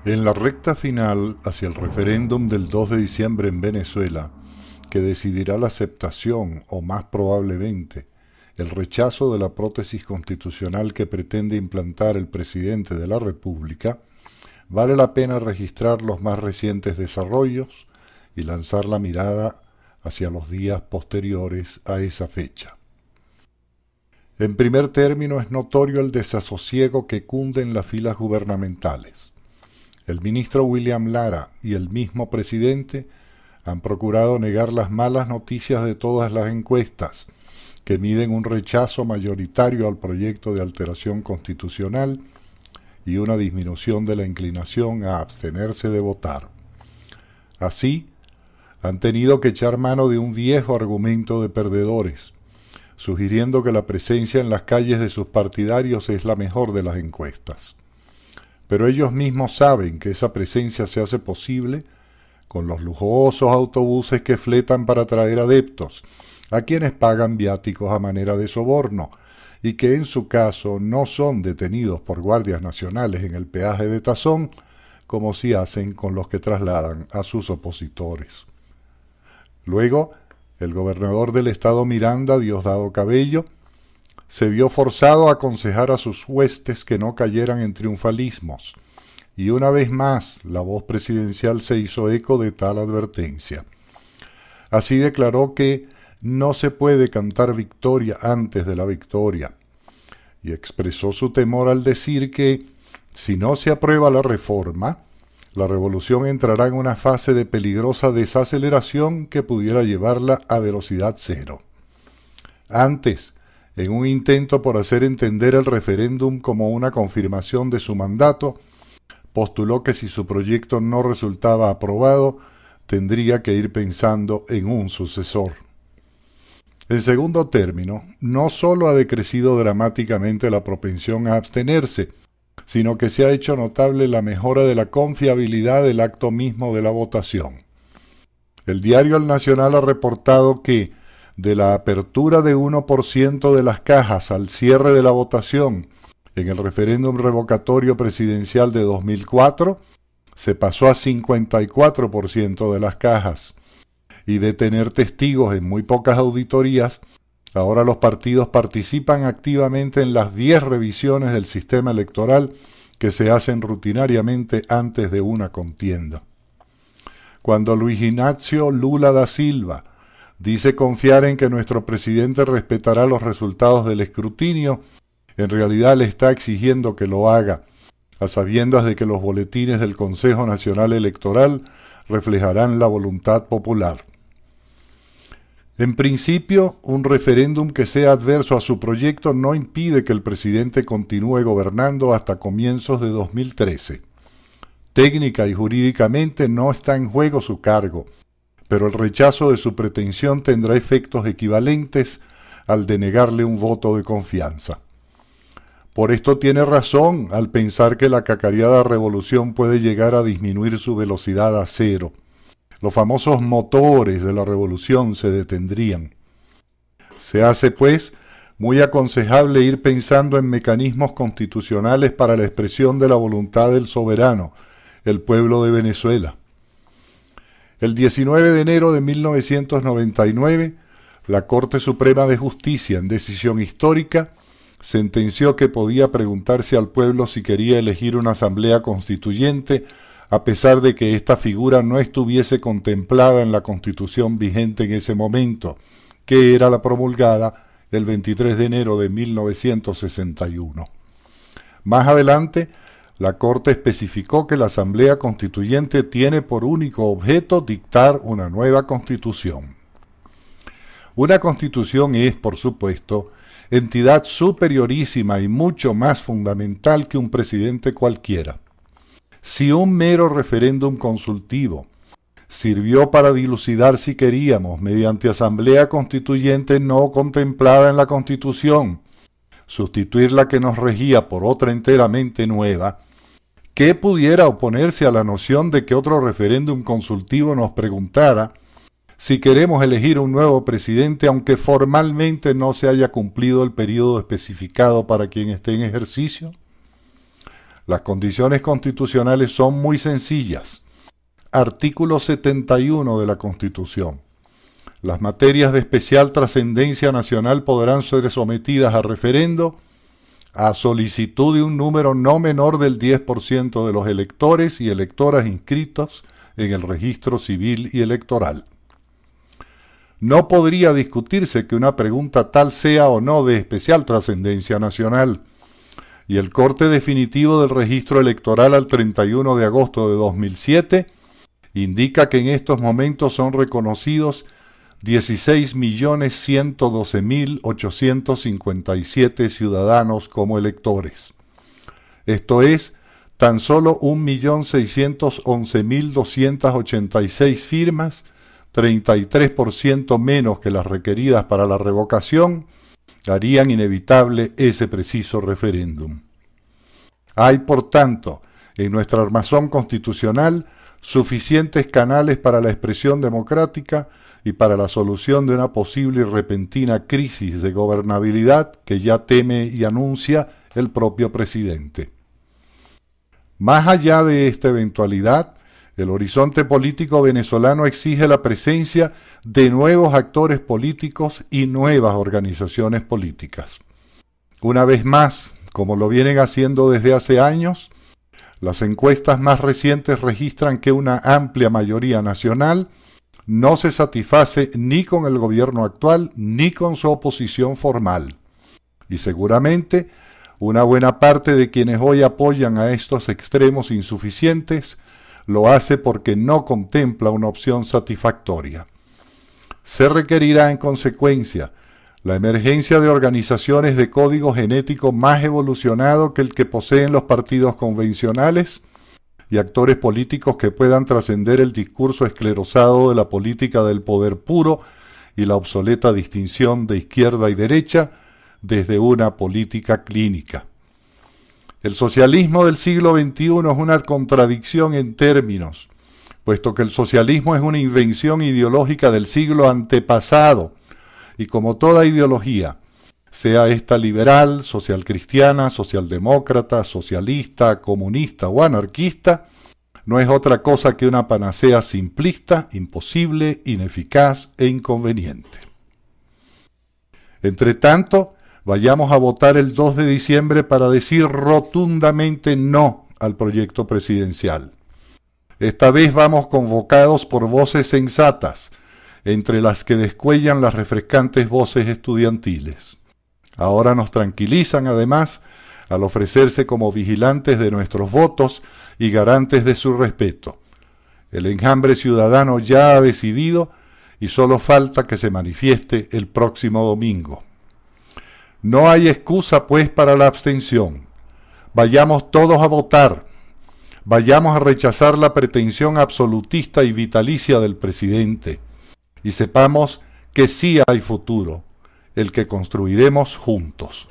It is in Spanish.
En la recta final hacia el referéndum del 2 de diciembre en Venezuela, que decidirá la aceptación o más probablemente el rechazo de la prótesis constitucional que pretende implantar el presidente de la República, vale la pena registrar los más recientes desarrollos y lanzar la mirada hacia los días posteriores a esa fecha. En primer término, es notorio el desasosiego que cunde en las filas gubernamentales. El ministro William Lara y el mismo presidente han procurado negar las malas noticias de todas las encuestas, que miden un rechazo mayoritario al proyecto de alteración constitucional y una disminución de la inclinación a abstenerse de votar. Así, han tenido que echar mano de un viejo argumento de perdedores, sugiriendo que la presencia en las calles de sus partidarios es la mejor de las encuestas. Pero ellos mismos saben que esa presencia se hace posible con los lujosos autobuses que fletan para traer adeptos, a quienes pagan viáticos a manera de soborno, y que en su caso no son detenidos por guardias nacionales en el peaje de Tazón, como si hacen con los que trasladan a sus opositores. Luego, el gobernador del estado Miranda, Diosdado Cabello, se vio forzado a aconsejar a sus huestes que no cayeran en triunfalismos, y una vez más la voz presidencial se hizo eco de tal advertencia. Así declaró que no se puede cantar victoria antes de la victoria, y expresó su temor al decir que, si no se aprueba la reforma, la revolución entrará en una fase de peligrosa desaceleración que pudiera llevarla a velocidad cero. Antes, en un intento por hacer entender el referéndum como una confirmación de su mandato, postuló que si su proyecto no resultaba aprobado, tendría que ir pensando en un sucesor. En segundo término, no solo ha decrecido dramáticamente la propensión a abstenerse, sino que se ha hecho notable la mejora de la confiabilidad del acto mismo de la votación. El diario El Nacional ha reportado que, de la apertura de 1% de las cajas al cierre de la votación en el referéndum revocatorio presidencial de 2004, se pasó a 54% de las cajas, y de tener testigos en muy pocas auditorías, ahora los partidos participan activamente en las 10 revisiones del sistema electoral que se hacen rutinariamente antes de una contienda. Cuando Luis Ignacio Lula da Silva dice confiar en que nuestro presidente respetará los resultados del escrutinio, en realidad le está exigiendo que lo haga, a sabiendas de que los boletines del Consejo Nacional Electoral reflejarán la voluntad popular. En principio, un referéndum que sea adverso a su proyecto no impide que el presidente continúe gobernando hasta comienzos de 2013. Técnica y jurídicamente no está en juego su cargo, pero el rechazo de su pretensión tendrá efectos equivalentes al de negarle un voto de confianza. Por esto tiene razón al pensar que la cacareada revolución puede llegar a disminuir su velocidad a cero. Los famosos motores de la revolución se detendrían. Se hace, pues, muy aconsejable ir pensando en mecanismos constitucionales para la expresión de la voluntad del soberano, el pueblo de Venezuela. El 19 de enero de 1999, la Corte Suprema de Justicia, en decisión histórica, sentenció que podía preguntarse al pueblo si quería elegir una asamblea constituyente, a pesar de que esta figura no estuviese contemplada en la Constitución vigente en ese momento, que era la promulgada el 23 de enero de 1961. Más adelante, la Corte especificó que la Asamblea Constituyente tiene por único objeto dictar una nueva Constitución. Una Constitución es, por supuesto, entidad superiorísima y mucho más fundamental que un presidente cualquiera. Si un mero referéndum consultivo sirvió para dilucidar si queríamos, mediante asamblea constituyente no contemplada en la Constitución, sustituir la que nos regía por otra enteramente nueva, ¿qué pudiera oponerse a la noción de que otro referéndum consultivo nos preguntara si queremos elegir un nuevo presidente aunque formalmente no se haya cumplido el periodo especificado para quien esté en ejercicio? Las condiciones constitucionales son muy sencillas. Artículo 71 de la Constitución. Las materias de especial trascendencia nacional podrán ser sometidas a referendo a solicitud de un número no menor del 10% de los electores y electoras inscritos en el registro civil y electoral. No podría discutirse que una pregunta tal sea o no de especial trascendencia nacional, y el corte definitivo del registro electoral al 31 de agosto de 2007 indica que en estos momentos son reconocidos 16.112.857 ciudadanos como electores. Esto es, tan solo 1.611.286 firmas, 33% menos que las requeridas para la revocación, harían inevitable ese preciso referéndum. Hay, por tanto, en nuestra armazón constitucional suficientes canales para la expresión democrática y para la solución de una posible y repentina crisis de gobernabilidad que ya teme y anuncia el propio presidente. Más allá de esta eventualidad, el horizonte político venezolano exige la presencia de nuevos actores políticos y nuevas organizaciones políticas. Una vez más, como lo vienen haciendo desde hace años, las encuestas más recientes registran que una amplia mayoría nacional no se satisface ni con el gobierno actual ni con su oposición formal. Y seguramente una buena parte de quienes hoy apoyan a estos extremos insuficientes lo hace porque no contempla una opción satisfactoria. Se requerirá en consecuencia la emergencia de organizaciones de código genético más evolucionado que el que poseen los partidos convencionales y actores políticos que puedan trascender el discurso esclerosado de la política del poder puro y la obsoleta distinción de izquierda y derecha desde una política clínica. El socialismo del siglo XXI es una contradicción en términos, puesto que el socialismo es una invención ideológica del siglo antepasado, y como toda ideología, sea esta liberal, socialcristiana, socialdemócrata, socialista, comunista o anarquista, no es otra cosa que una panacea simplista, imposible, ineficaz e inconveniente. Entretanto, vayamos a votar el 2 de diciembre para decir rotundamente no al proyecto presidencial. Esta vez vamos convocados por voces sensatas, entre las que descuellan las refrescantes voces estudiantiles. Ahora nos tranquilizan, además, al ofrecerse como vigilantes de nuestros votos y garantes de su respeto. El enjambre ciudadano ya ha decidido y solo falta que se manifieste el próximo domingo. No hay excusa, pues, para la abstención. Vayamos todos a votar. Vayamos a rechazar la pretensión absolutista y vitalicia del presidente. Y sepamos que sí hay futuro, el que construiremos juntos.